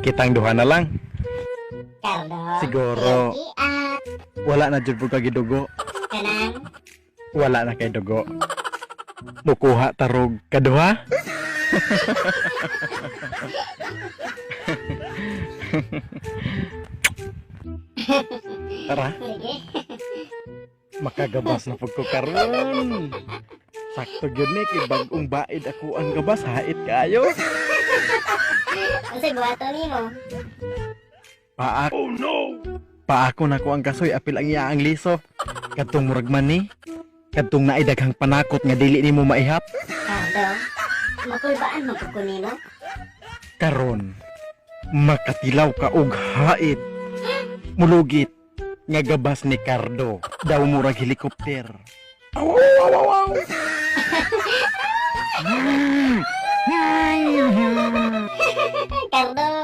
Kitang duha na lang. Cardo. Siguro. At Wala na jud po kay dugo. kanang Wala na kay dugo. Mukuha tarog kaduha. Tara, sige. makagabas na pud ko karon. Sakto gyud ni kay bag-ong baid ako ang gabas hait kayo. Kasi buhato nimo. Paak. Oh no. Paako na ko ang kasoy apil ang iya ang liso. Kadtong murag man ni. Kadtong naidaghang panakot nga dili nimo maihap. Cardo. Makulbaan mo ko nimo. Karon makatilaw ka og hait. Mulugit nga gabas ni Cardo. Daw murag helikopter. Aw aw aw aw. Cardo.